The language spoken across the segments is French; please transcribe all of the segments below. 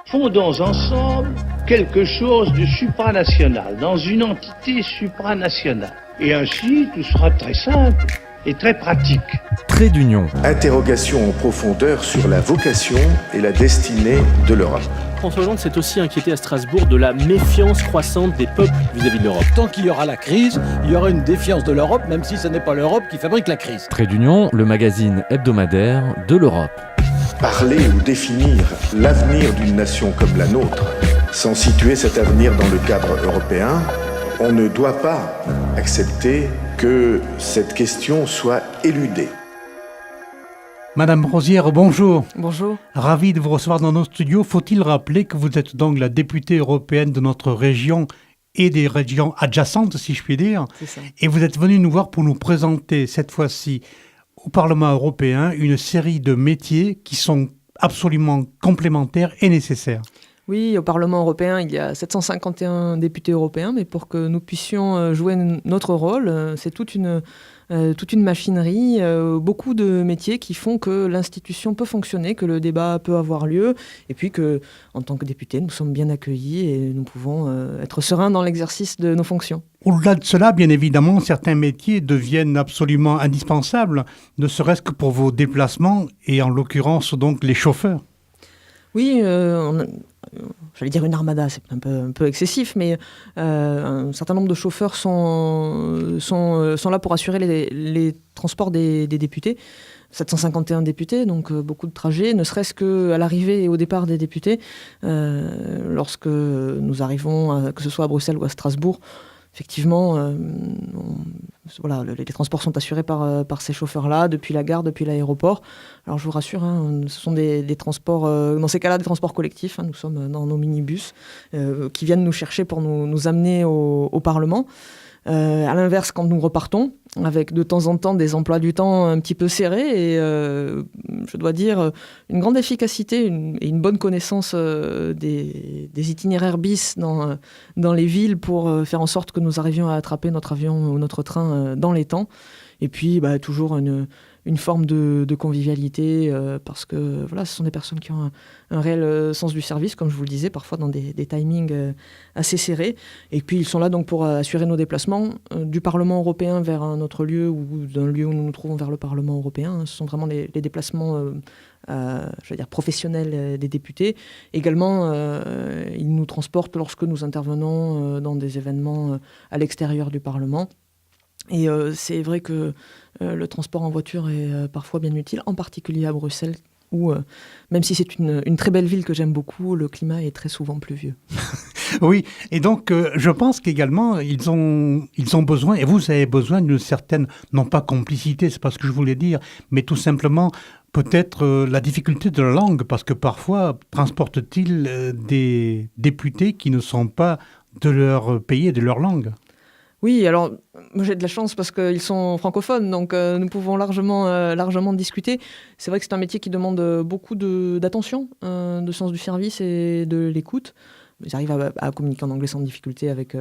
Fondons ensemble quelque chose de supranational, dans une entité supranationale. Et ainsi, tout sera très simple et très pratique. Trait d'union. Interrogation en profondeur sur la vocation et la destinée de l'Europe. François Hollande s'est aussi inquiété à Strasbourg de la méfiance croissante des peuples vis-à-vis de l'Europe. Tant qu'il y aura la crise, il y aura une défiance de l'Europe, même si ce n'est pas l'Europe qui fabrique la crise. Trait d'union, le magazine hebdomadaire de l'Europe. Parler ou définir l'avenir d'une nation comme la nôtre, sans situer cet avenir dans le cadre européen, on ne doit pas accepter que cette question soit éludée. Madame Rosière, bonjour. Bonjour. Ravi de vous recevoir dans nos studios. Faut-il rappeler que vous êtes donc la députée européenne de notre région et des régions adjacentes, si je puis dire. C'est ça. Et vous êtes venue nous voir pour nous présenter, cette fois-ci, au Parlement européen, une série de métiers qui sont absolument complémentaires et nécessaires. Oui, au Parlement européen, il y a 751 députés européens, mais pour que nous puissions jouer notre rôle, c'est toute une machinerie, beaucoup de métiers qui font que l'institution peut fonctionner, que le débat peut avoir lieu, et puis que, en tant que députés, nous sommes bien accueillis et nous pouvons être sereins dans l'exercice de nos fonctions. Au-delà de cela, bien évidemment, certains métiers deviennent absolument indispensables, ne serait-ce que pour vos déplacements, et en l'occurrence donc les chauffeurs. Oui, j'allais dire une armada, c'est un peu excessif, mais un certain nombre de chauffeurs sont là pour assurer les transports des députés. 751 députés, donc beaucoup de trajets, ne serait-ce qu'à l'arrivée et au départ des députés. Lorsque nous arrivons, que ce soit à Bruxelles ou à Strasbourg, effectivement, les transports sont assurés par ces chauffeurs-là, depuis la gare, depuis l'aéroport. Alors je vous rassure, ce sont des transports, dans ces cas-là, des transports collectifs. Nous sommes dans nos minibus qui viennent nous chercher pour nous amener au Parlement. À l'inverse, quand nous repartons, avec de temps en temps des emplois du temps un petit peu serrés et, je dois dire, une grande efficacité et une bonne connaissance des itinéraires bis dans les villes pour faire en sorte que nous arrivions à attraper notre avion ou notre train dans les temps. Et puis, toujours une forme de convivialité parce que voilà, ce sont des personnes qui ont un réel sens du service, comme je vous le disais, parfois dans des timings assez serrés. Et puis ils sont là donc pour assurer nos déplacements du Parlement européen vers un autre lieu ou d'un lieu où nous nous trouvons vers le Parlement européen. Ce sont vraiment les déplacements professionnels des députés. Également, ils nous transportent lorsque nous intervenons dans des événements à l'extérieur du Parlement. Et c'est vrai que le transport en voiture est parfois bien utile, en particulier à Bruxelles, où, même si c'est une très belle ville que j'aime beaucoup, le climat est très souvent pluvieux. Oui, et donc je pense qu'également, ils ont besoin, et vous avez besoin d'une certaine, non pas complicité, c'est pas ce que je voulais dire, mais tout simplement peut-être la difficulté de la langue, parce que parfois transportent-ils des députés qui ne sont pas de leur pays et de leur langue. Oui, alors moi j'ai de la chance parce qu'ils sont francophones, donc nous pouvons largement discuter. C'est vrai que c'est un métier qui demande beaucoup d'attention, de sens du service et de l'écoute. Ils arrivent à communiquer en anglais sans difficulté avec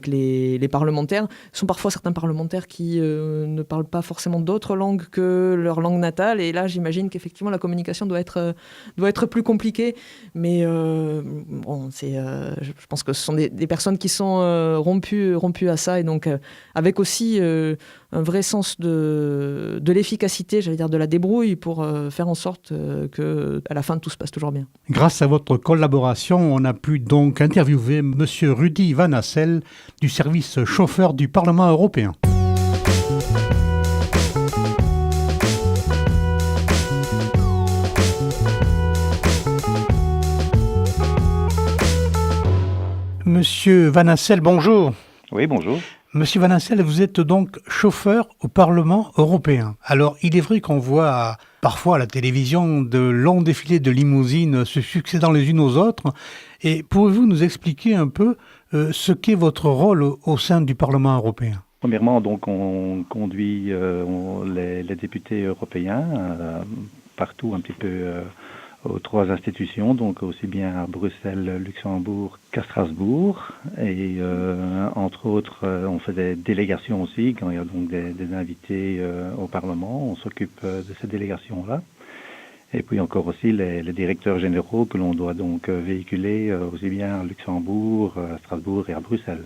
les parlementaires. Ce sont parfois certains parlementaires qui ne parlent pas forcément d'autres langues que leur langue natale. Et là, j'imagine qu'effectivement, la communication doit être plus compliquée. Mais je pense que ce sont des personnes qui sont rompues à ça. Et donc, avec aussi un vrai sens de l'efficacité, j'allais dire de la débrouille, pour faire en sorte qu'à la fin, tout se passe toujours bien. Grâce à votre collaboration, on a pu donc interviewer M. Rudy Van Assel du service chauffeur du Parlement européen. Monsieur Van Assel, bonjour. Oui, bonjour. Monsieur Van Assel, vous êtes donc chauffeur au Parlement européen. Alors, il est vrai qu'on voit parfois à la télévision de longs défilés de limousines se succédant les unes aux autres. Et pouvez-vous nous expliquer un peu ce qu'est votre rôle au sein du Parlement européen ? Premièrement, donc, on conduit les députés européens partout un petit peu aux trois institutions, donc aussi bien à Bruxelles, Luxembourg qu'à Strasbourg. Et entre autres, on fait des délégations aussi, quand il y a donc des invités au Parlement, on s'occupe de ces délégations-là. Et puis encore aussi les directeurs généraux que l'on doit donc véhiculer aussi bien à Luxembourg, à Strasbourg et à Bruxelles.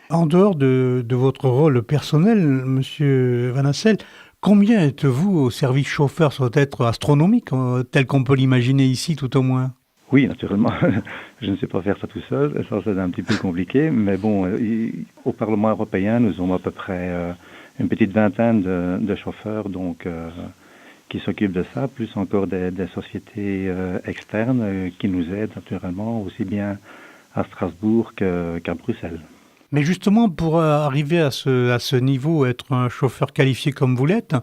En dehors de votre rôle personnel, Monsieur Van Assel, combien êtes-vous au service chauffeur? Ça doit être astronomique, tel qu'on peut l'imaginer ici tout au moins. Oui, naturellement, je ne sais pas faire ça tout seul, ça c'est un petit peu compliqué, mais bon, au Parlement européen, nous avons à peu près une petite vingtaine de chauffeurs donc, qui s'occupent de ça, plus encore des sociétés externes qui nous aident naturellement aussi bien à Strasbourg qu'à Bruxelles. Mais justement, pour arriver à ce niveau, être un chauffeur qualifié comme vous l'êtes,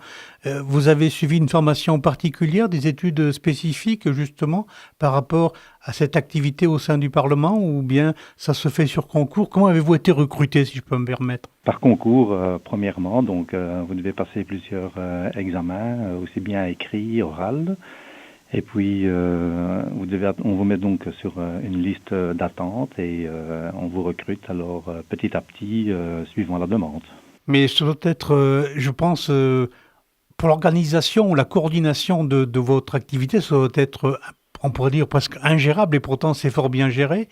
vous avez suivi une formation particulière, des études spécifiques justement par rapport à cette activité au sein du Parlement, ou bien ça se fait sur concours? Comment avez-vous été recruté, si je peux me permettre? Par concours, premièrement, donc vous devez passer plusieurs examens, aussi bien écrit, oral. Et puis, on vous met donc sur une liste d'attente et on vous recrute alors petit à petit, suivant la demande. Mais ça doit être, je pense, pour l'organisation, la coordination de votre activité, ça doit être, on pourrait dire, presque ingérable, et pourtant c'est fort bien géré.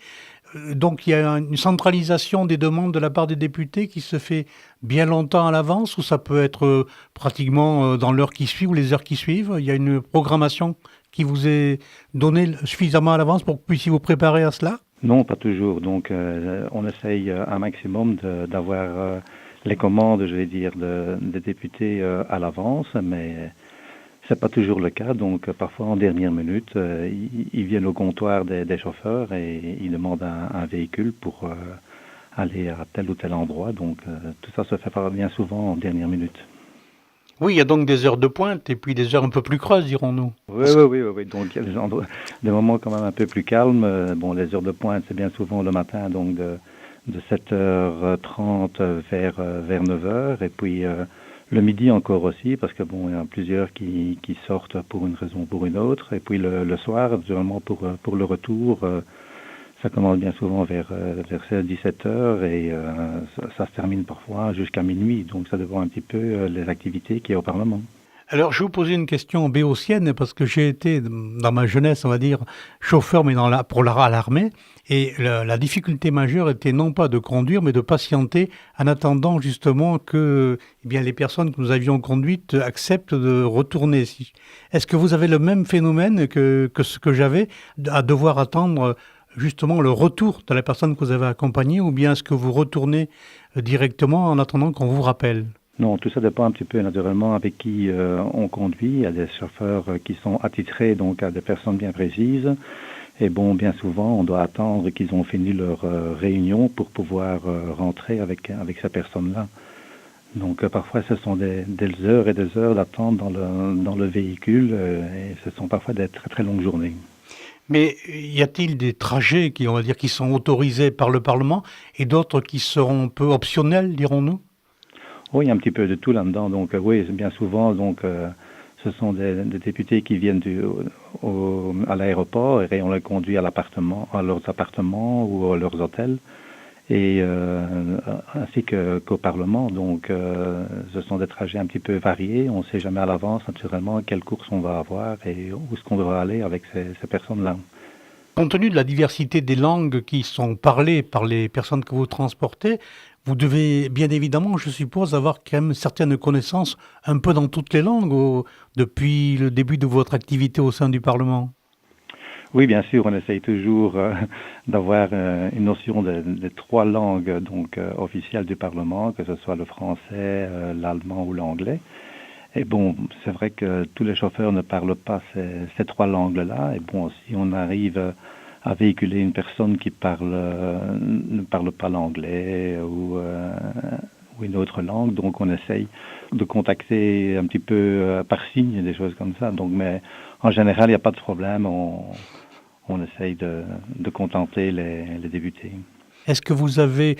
Donc il y a une centralisation des demandes de la part des députés qui se fait bien longtemps à l'avance, ou ça peut être pratiquement dans l'heure qui suit ou les heures qui suivent. Il y a une programmation qui vous est donnée suffisamment à l'avance pour que vous puissiez vous préparer à cela? Non, pas toujours. Donc on essaye un maximum d'avoir les commandes, je vais dire, des députés à l'avance, mais c'est pas toujours le cas. Donc parfois en dernière minute, ils viennent au comptoir des chauffeurs et ils demandent un véhicule pour aller à tel ou tel endroit. Donc tout ça se fait bien souvent en dernière minute. Oui, il y a donc des heures de pointe et puis des heures un peu plus creuses, dirons-nous. Oui. Donc il y a des moments quand même un peu plus calmes. Bon, les heures de pointe, c'est bien souvent le matin, donc de 7h30 vers 9h. Et puis le midi encore aussi, parce que bon, il y a plusieurs qui sortent pour une raison ou pour une autre. Et puis le soir, généralement pour le retour, ça commence bien souvent vers 16-17h et ça se termine parfois jusqu'à minuit. Donc ça dépend un petit peu les activités qu'il y a au Parlement. Alors, je vais vous poser une question béotienne, parce que j'ai été, dans ma jeunesse, on va dire, chauffeur, mais à l'armée. Et la difficulté majeure était non pas de conduire, mais de patienter en attendant justement que les personnes que nous avions conduites acceptent de retourner. Est-ce que vous avez le même phénomène que ce que j'avais, à devoir attendre justement le retour de la personne que vous avez accompagnée, ou bien est-ce que vous retournez directement en attendant qu'on vous rappelle? Non, tout ça dépend un petit peu naturellement avec qui on conduit. Il y a des chauffeurs qui sont attitrés donc à des personnes bien précises. Et bon, bien souvent, on doit attendre qu'ils ont fini leur réunion pour pouvoir rentrer avec ces personnes-là. Donc parfois, ce sont des heures et des heures d'attente dans le véhicule et ce sont parfois des très très longues journées. Mais y a-t-il des trajets qui, on va dire, qui sont autorisés par le Parlement et d'autres qui seront un peu optionnels, dirons-nous? Oui, il y a un petit peu de tout là-dedans. Donc oui, bien souvent, donc ce sont des députés qui viennent à l'aéroport et on les conduit à leurs appartements ou à leurs hôtels, et ainsi qu'au Parlement. Donc ce sont des trajets un petit peu variés. On ne sait jamais à l'avance, naturellement, quelle course on va avoir et où est-ce qu'on devra aller avec ces personnes-là. Compte tenu de la diversité des langues qui sont parlées par les personnes que vous transportez, vous devez bien évidemment, je suppose, avoir quand même certaines connaissances un peu dans toutes les langues depuis le début de votre activité au sein du Parlement. Oui, bien sûr, on essaye toujours d'avoir une notion des trois langues donc officielles du Parlement, que ce soit le français, l'allemand ou l'anglais. Et bon, c'est vrai que tous les chauffeurs ne parlent pas ces trois langues-là. Et bon, si on arrive à véhiculer une personne qui ne parle pas l'anglais ou une autre langue, donc on essaye de contacter un petit peu par signe, des choses comme ça. Donc, mais en général, il n'y a pas de problème. On essaye de contenter les députés. Est-ce que vous avez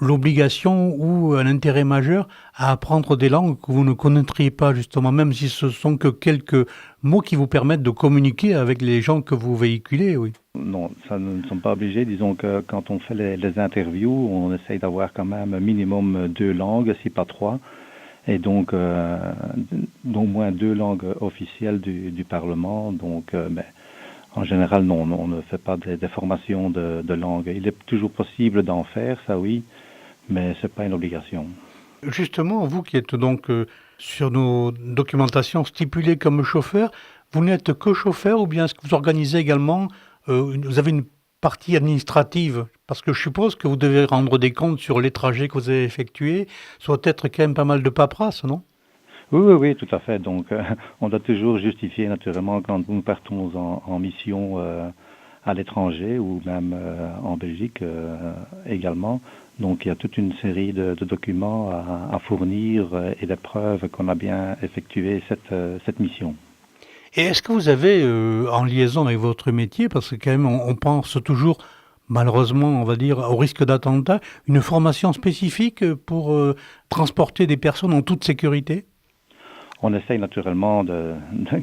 l'obligation ou un intérêt majeur à apprendre des langues que vous ne connaîtriez pas, justement, même si ce sont que quelques mots qui vous permettent de communiquer avec les gens que vous véhiculez, oui? Non, ça nous ne sommes pas obligés. Disons que quand on fait les interviews, on essaye d'avoir quand même un minimum 2 langues, si pas 3. et donc d'au moins 2 langues officielles du Parlement. Donc, en général, non, on ne fait pas des formations de langue. Il est toujours possible d'en faire, ça oui, mais c'est pas une obligation. Justement, vous qui êtes donc sur nos documentations stipulées comme chauffeur, vous n'êtes que chauffeur ou bien est-ce que vous organisez également, vous avez une partie administrative? Parce que je suppose que vous devez rendre des comptes sur les trajets que vous avez effectués, soit être quand même pas mal de paperasse, non? Oui, tout à fait. Donc, on doit toujours justifier naturellement quand nous partons en mission à l'étranger ou même en Belgique également. Donc, il y a toute une série de documents à fournir et de preuves qu'on a bien effectué cette mission. Et est-ce que vous avez, en liaison avec votre métier, parce que quand même on pense toujours, malheureusement, on va dire, au risque d'attentat, une formation spécifique pour transporter des personnes en toute sécurité? On essaye naturellement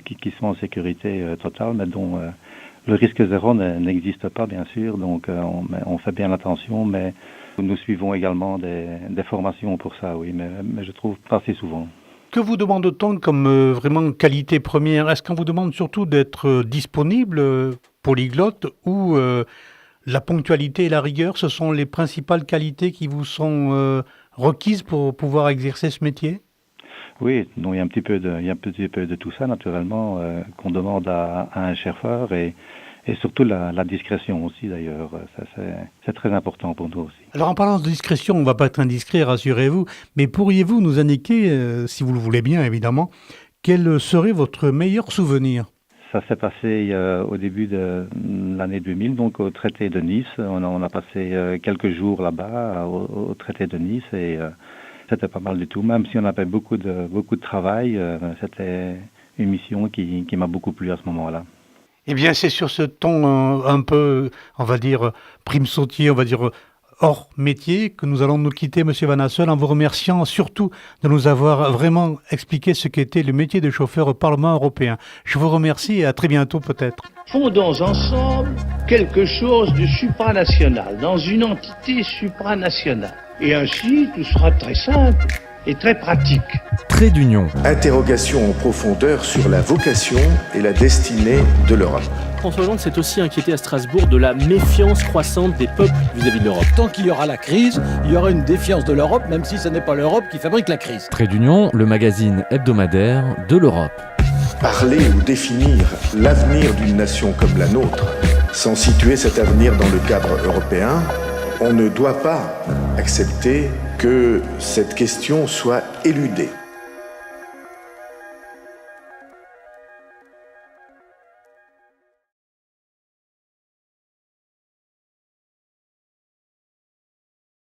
qu'ils soient en sécurité totale, mais dont le risque zéro n'existe pas, bien sûr. Donc, on fait bien attention, mais nous suivons également des formations pour ça, oui, mais je trouve pas assez souvent. Que vous demande-t-on comme vraiment qualité première? Est-ce qu'on vous demande surtout d'être disponible, polyglotte, ou la ponctualité et la rigueur, ce sont les principales qualités qui vous sont requises pour pouvoir exercer ce métier? Oui, donc il y a un petit peu de tout ça, naturellement, qu'on demande à un chauffeur et surtout la discrétion aussi, d'ailleurs. Ça, c'est très important pour nous aussi. Alors, en parlant de discrétion, on ne va pas être indiscret, rassurez-vous, mais pourriez-vous nous indiquer, si vous le voulez bien, évidemment, quel serait votre meilleur souvenir? Ça s'est passé au début de l'année 2000, donc au traité de Nice. On a passé quelques jours là-bas, au traité de Nice, et c'était pas mal du tout. Même si on avait beaucoup de travail, c'était une mission qui m'a beaucoup plu à ce moment-là. Eh bien, c'est sur ce ton un peu, on va dire, prime sautier, on va dire, hors métier, que nous allons nous quitter, Monsieur Van Assel, en vous remerciant surtout de nous avoir vraiment expliqué ce qu'était le métier de chauffeur au Parlement européen. Je vous remercie et à très bientôt peut-être. Fondons ensemble quelque chose de supranational, dans une entité supranationale. Et ainsi, tout sera très simple et très pratique. Trait d'union. Interrogation en profondeur sur la vocation et la destinée de l'Europe. François Hollande s'est aussi inquiété à Strasbourg de la méfiance croissante des peuples vis-à-vis de l'Europe. Tant qu'il y aura la crise, il y aura une défiance de l'Europe, même si ce n'est pas l'Europe qui fabrique la crise. Trait d'union, le magazine hebdomadaire de l'Europe. Parler ou définir l'avenir d'une nation comme la nôtre, sans situer cet avenir dans le cadre européen, on ne doit pas accepter que cette question soit éludée.